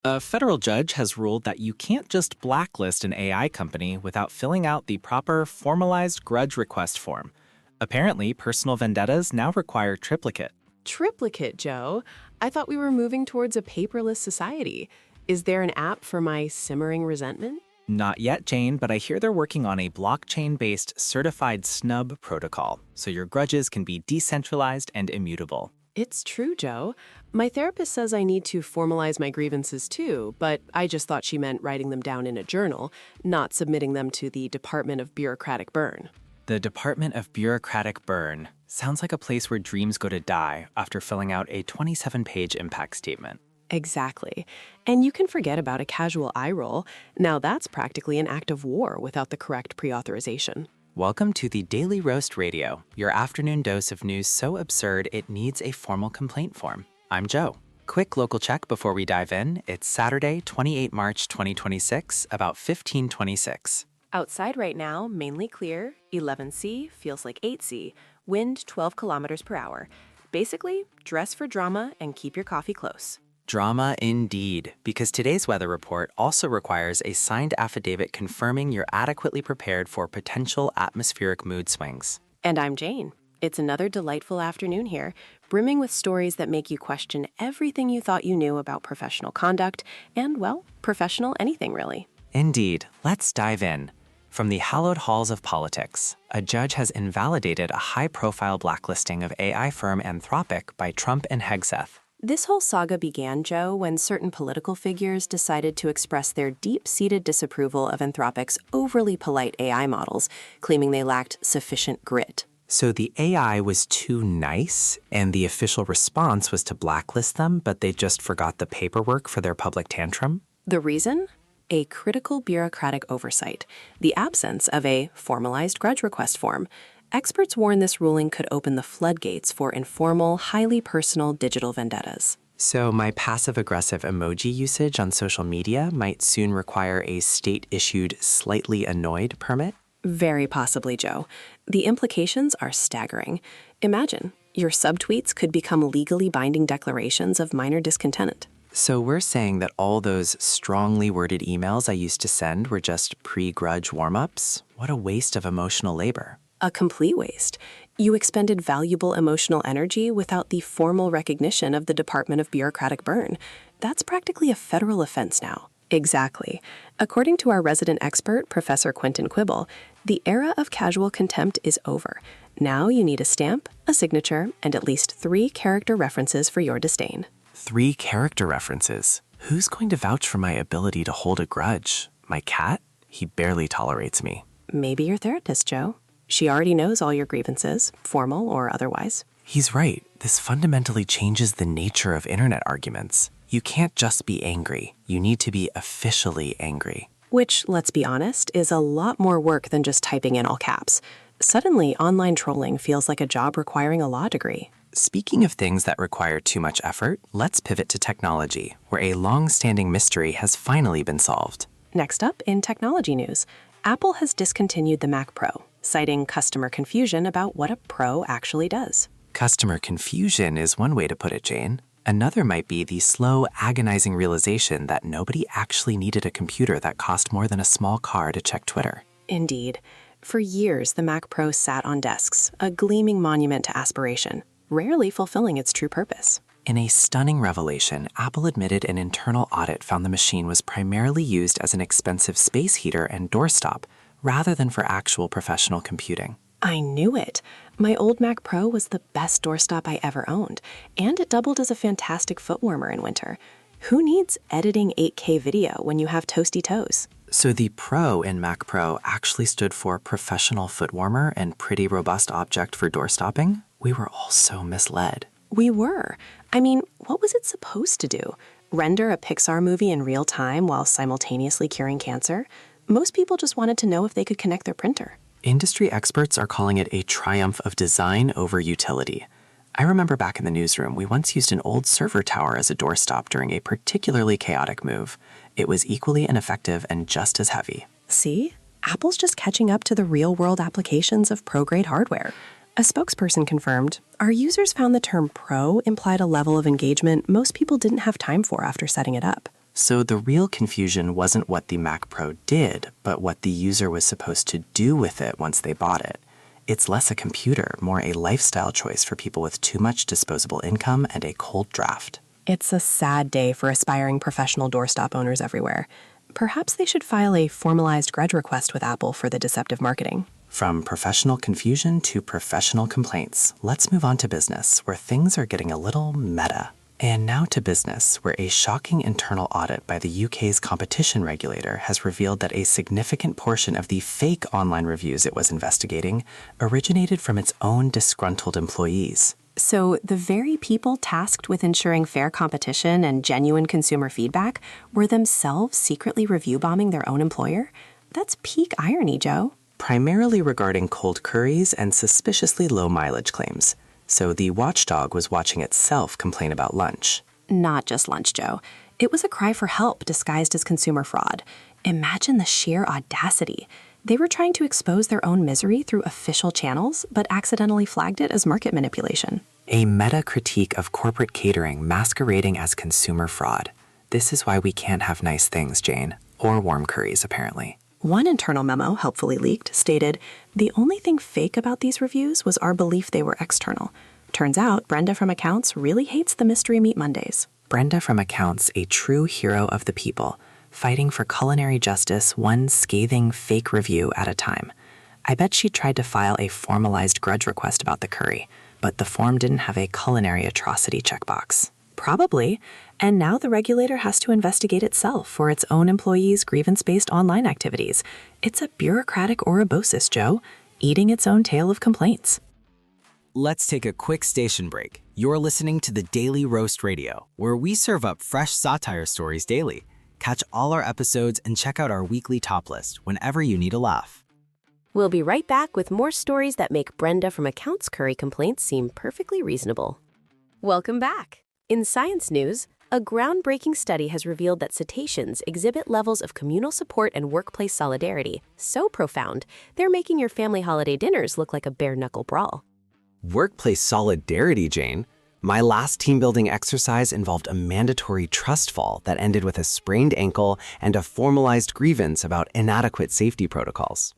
A federal judge has ruled that you can't just blacklist an AI company without filling out the proper formalized grudge request form. Apparently, personal vendettas now require triplicate. Triplicate, Joe. I thought we were moving towards a paperless society. Is there an app for my simmering resentment? Not yet, Jane, but I hear they're working on a blockchain-based certified snub protocol, so your grudges can be decentralized and immutable. It's true, Joe. My therapist says I need to formalize my grievances too, but I just thought she meant writing them down in a journal, not submitting them to the Department of Bureaucratic Burn. The Department of Bureaucratic Burn sounds like a place where dreams go to die after filling out a 27-page impact statement. Exactly. And you can forget about a casual eye roll. Now that's practically an act of war without the correct pre-authorization. Welcome to the Daily Roast Radio, your afternoon dose of news so absurd it needs a formal complaint form. I'm Joe. Quick local check before we dive in. It's Saturday, 28 March 2026, about 15:26. Outside right now, mainly clear, 11C, feels like 8C, wind 12 kilometers per hour. Basically, dress for drama and keep your coffee close. Drama indeed, because today's weather report also requires a signed affidavit confirming you're adequately prepared for potential atmospheric mood swings. And I'm Jane. It's another delightful afternoon here, brimming with stories that make you question everything you thought you knew about professional conduct and, well, professional anything really. Indeed, let's dive in. From the hallowed halls of politics, a judge has invalidated a high-profile blacklisting of AI firm Anthropic by Trump and Hegseth. This whole saga began, Joe, when certain political figures decided to express their deep-seated disapproval of Anthropic's overly polite AI models, claiming they lacked sufficient grit. So the AI was too nice, and the official response was to blacklist them, but they just forgot the paperwork for their public tantrum? The reason? A critical bureaucratic oversight, the absence of a formalized grudge request form. Experts warn this ruling could open the floodgates for informal, highly personal digital vendettas. So my passive-aggressive emoji usage on social media might soon require a state-issued slightly annoyed permit? Very possibly, Joe. The implications are staggering. Imagine, your subtweets could become legally binding declarations of minor discontent. So we're saying that all those strongly worded emails I used to send were just pre-grudge warm-ups? What a waste of emotional labor. A complete waste. You expended valuable emotional energy without the formal recognition of the Department of Bureaucratic Burn. That's practically a federal offense now. Exactly. According to our resident expert, Professor Quentin Quibble, the era of casual contempt is over. Now you need a stamp, a signature, and at least 3 character references for your disdain. 3 character references? Who's going to vouch for my ability to hold a grudge? My cat? He barely tolerates me. Maybe your therapist, Joe. She already knows all your grievances, formal or otherwise. He's right. This fundamentally changes the nature of internet arguments. You can't just be angry. You need to be officially angry. Which, let's be honest, is a lot more work than just typing in all caps. Suddenly, online trolling feels like a job requiring a law degree. Speaking of things that require too much effort, let's pivot to technology, where a long-standing mystery has finally been solved. Next up, in technology news, Apple has discontinued the Mac Pro, citing customer confusion about what a Pro actually does. Customer confusion is one way to put it, Jane. Another might be the slow, agonizing realization that nobody actually needed a computer that cost more than a small car to check Twitter. Indeed. For years, the Mac Pro sat on desks, a gleaming monument to aspiration, rarely fulfilling its true purpose. In a stunning revelation, Apple admitted an internal audit found the machine was primarily used as an expensive space heater and doorstop, rather than for actual professional computing. I knew it. My old Mac Pro was the best doorstop I ever owned, and it doubled as a fantastic foot warmer in winter. Who needs editing 8K video when you have toasty toes? So the Pro in Mac Pro actually stood for professional foot warmer and pretty robust object for doorstopping? We were all so misled. We were. I mean, what was it supposed to do? Render a Pixar movie in real time while simultaneously curing cancer? Most people just wanted to know if they could connect their printer. Industry experts are calling it a triumph of design over utility. I remember back in the newsroom, we once used an old server tower as a doorstop during a particularly chaotic move. It was equally ineffective and just as heavy. See? Apple's just catching up to the real-world applications of pro-grade hardware. A spokesperson confirmed, our users found the term pro implied a level of engagement most people didn't have time for after setting it up. So the real confusion wasn't what the Mac Pro did, but what the user was supposed to do with it once they bought it. It's less a computer, more a lifestyle choice for people with too much disposable income and a cold draft. It's a sad day for aspiring professional doorstop owners everywhere. Perhaps they should file a formalized grudge request with Apple for the deceptive marketing. From professional confusion to professional complaints, let's move on to business, where things are getting a little meta. And now to business, where a shocking internal audit by the UK's competition regulator has revealed that a significant portion of the fake online reviews it was investigating originated from its own disgruntled employees. So the very people tasked with ensuring fair competition and genuine consumer feedback were themselves secretly review bombing their own employer? That's peak irony, Joe. Primarily regarding cold curries and suspiciously low mileage claims. So the Watchdog was watching itself complain about lunch. Not just lunch, Joe. It was a cry for help disguised as consumer fraud. Imagine the sheer audacity. They were trying to expose their own misery through official channels, but accidentally flagged it as market manipulation. A meta-critique of corporate catering masquerading as consumer fraud. This is why we can't have nice things, Jane. Or warm curries, apparently. One internal memo, helpfully leaked, stated, "The only thing fake about these reviews was our belief they were external. Turns out, Brenda from Accounts really hates the Mystery Meat Mondays." Brenda from Accounts, a true hero of the people, fighting for culinary justice one scathing fake review at a time. I bet she tried to file a formalized grudge request about the curry, but the form didn't have a culinary atrocity checkbox. Probably. And now the regulator has to investigate itself for its own employees' grievance-based online activities. It's a bureaucratic Ouroboros, Joe, eating its own tail of complaints. Let's take a quick station break. You're listening to the Daily Roast Radio, where we serve up fresh satire stories daily. Catch all our episodes and check out our weekly top list whenever you need a laugh. We'll be right back with more stories that make Brenda from Accounts curry complaints seem perfectly reasonable. Welcome back. In science news, a groundbreaking study has revealed that cetaceans exhibit levels of communal support and workplace solidarity so profound, they're making your family holiday dinners look like a bare-knuckle brawl. Workplace solidarity, Jane. My last team-building exercise involved a mandatory trust fall that ended with a sprained ankle and a formalized grievance about inadequate safety protocols.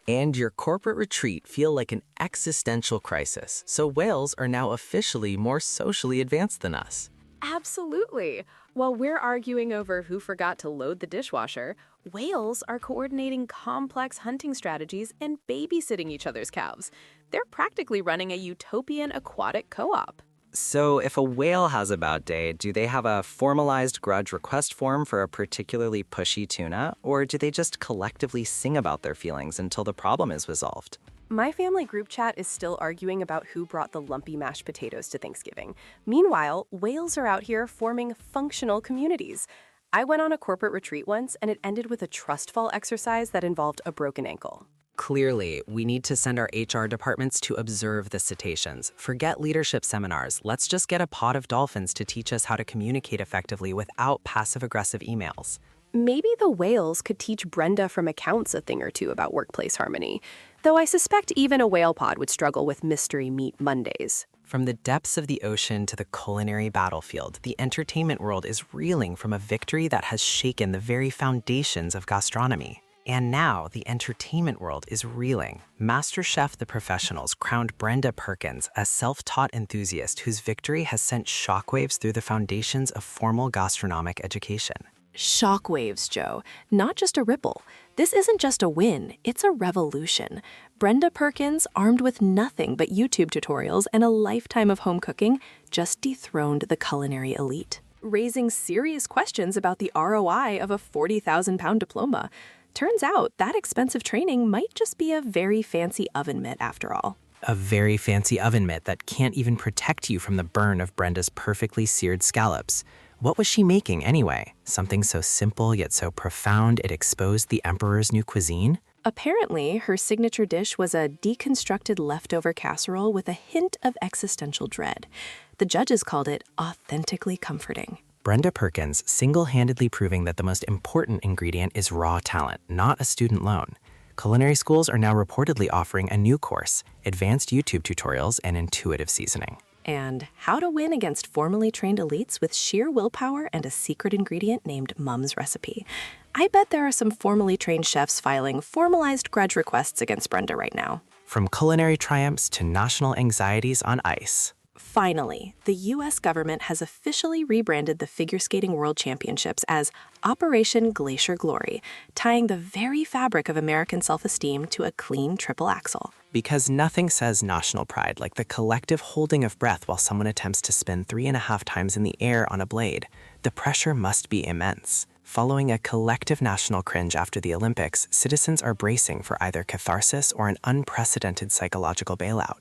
And your corporate retreat feel like an existential crisis, so whales are now officially more socially advanced than us. Absolutely. While we're arguing over who forgot to load the dishwasher, whales are coordinating complex hunting strategies and babysitting each other's calves. They're practically running a utopian aquatic co-op. So if a whale has a bad day, do they have a formalized grudge request form for a particularly pushy tuna, or do they just collectively sing about their feelings until the problem is resolved? My family group chat is still arguing about who brought the lumpy mashed potatoes to Thanksgiving. Meanwhile, whales are out here forming functional communities. I went on a corporate retreat once, and it ended with a trust fall exercise that involved a broken ankle. Clearly, we need to send our HR departments to observe the cetaceans. Forget leadership seminars. Let's just get a pod of dolphins to teach us how to communicate effectively without passive-aggressive emails. Maybe the whales could teach Brenda from Accounts a thing or two about workplace harmony, though I suspect even a whale pod would struggle with Mystery Meat Mondays. From the depths of the ocean to the culinary battlefield, the entertainment world is reeling from a victory that has shaken the very foundations of gastronomy. And now, the entertainment world is reeling. MasterChef The Professionals crowned Brenda Perkins a self-taught enthusiast whose victory has sent shockwaves through the foundations of formal gastronomic education. Shockwaves, Joe. Not just a ripple. This isn't just a win, it's a revolution. Brenda Perkins, armed with nothing but YouTube tutorials and a lifetime of home cooking, just dethroned the culinary elite, raising serious questions about the ROI of a 40,000-pound diploma. Turns out that expensive training might just be a very fancy oven mitt after all. A very fancy oven mitt that can't even protect you from the burn of Brenda's perfectly seared scallops. What was she making anyway? Something so simple yet so profound it exposed the emperor's new cuisine? Apparently, her signature dish was a deconstructed leftover casserole with a hint of existential dread. The judges called it authentically comforting. Brenda Perkins single-handedly proving that the most important ingredient is raw talent, not a student loan. Culinary schools are now reportedly offering a new course, advanced YouTube tutorials and intuitive seasoning. and how to win against formally trained elites with sheer willpower and a secret ingredient named Mum's Recipe. I bet there are some formally trained chefs filing formalized grudge requests against Brenda right now. From culinary triumphs to national anxieties on ice. Finally, the U.S. government has officially rebranded the Figure Skating World Championships as Operation Glacier Glory, tying the very fabric of American self-esteem to a clean triple axel. Because nothing says national pride like the collective holding of breath while someone attempts to spin 3.5 times in the air on a blade. The pressure must be immense. Following a collective national cringe after the Olympics, citizens are bracing for either catharsis or an unprecedented psychological bailout.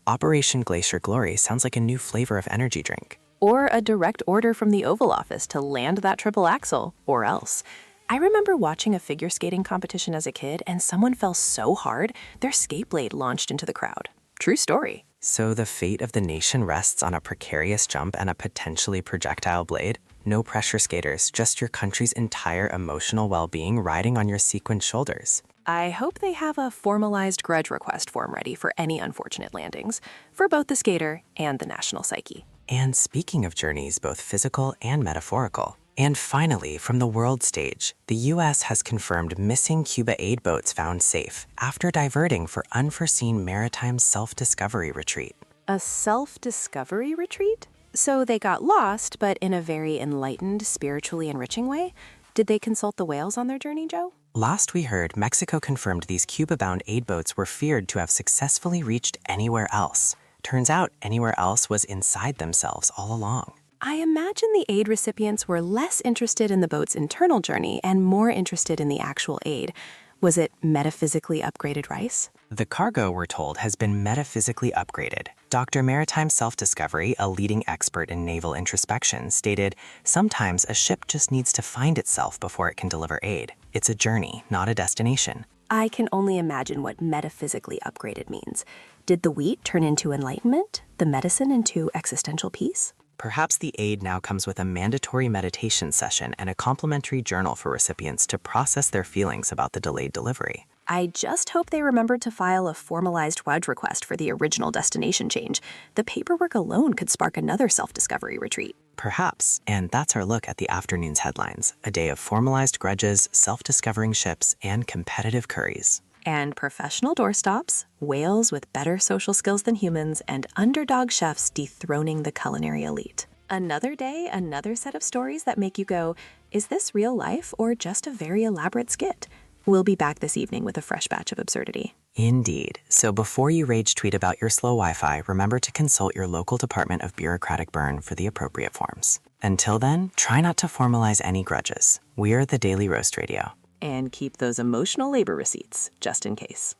Operation Glacier Glory sounds like a new flavor of energy drink. Or a direct order from the Oval Office to land that triple axel, or else. I remember watching a figure skating competition as a kid, and someone fell so hard, their skate blade launched into the crowd. True story. So the fate of the nation rests on a precarious jump and a potentially projectile blade? No pressure, skaters, just your country's entire emotional well-being riding on your sequined shoulders. I hope they have a formalized grudge request form ready for any unfortunate landings, for both the skater and the national psyche. And speaking of journeys, both physical and metaphorical. And finally, from the world stage, the U.S. has confirmed missing Cuba aid boats found safe after diverting for Unforeseen Maritime self-discovery retreat. A self-discovery retreat? So they got lost, but in a very enlightened, spiritually enriching way? Did they consult the whales on their journey, Joe? Last we heard, Mexico confirmed these Cuba-bound aid boats were feared to have successfully reached anywhere else. Turns out anywhere else was inside themselves all along. I imagine the aid recipients were less interested in the boat's internal journey and more interested in the actual aid. Was it metaphysically upgraded rice? The cargo, we're told, has been metaphysically upgraded. Dr. Maritime Self-Discovery, a leading expert in naval introspection, stated, "Sometimes a ship just needs to find itself before it can deliver aid. It's a journey, not a destination." I can only imagine what metaphysically upgraded means. Did the wheat turn into enlightenment? The medicine into existential peace? Perhaps the aid now comes with a mandatory meditation session and a complimentary journal for recipients to process their feelings about the delayed delivery. I just hope they remembered to file a formalized grudge request for the original destination change. The paperwork alone could spark another self-discovery retreat. Perhaps, and that's our look at the afternoon's headlines. A day of formalized grudges, self-discovering ships, and competitive curries. And professional doorstops, whales with better social skills than humans, and underdog chefs dethroning the culinary elite. Another day, another set of stories that make you go, is this real life or just a very elaborate skit? We'll be back this evening with a fresh batch of absurdity. Indeed. So before you rage tweet about your slow Wi-Fi, remember to consult your local Department of Bureaucratic Burn for the appropriate forms. Until then, try not to formalize any grudges. We're the Daily Roast Radio. And keep those emotional labor receipts, just in case.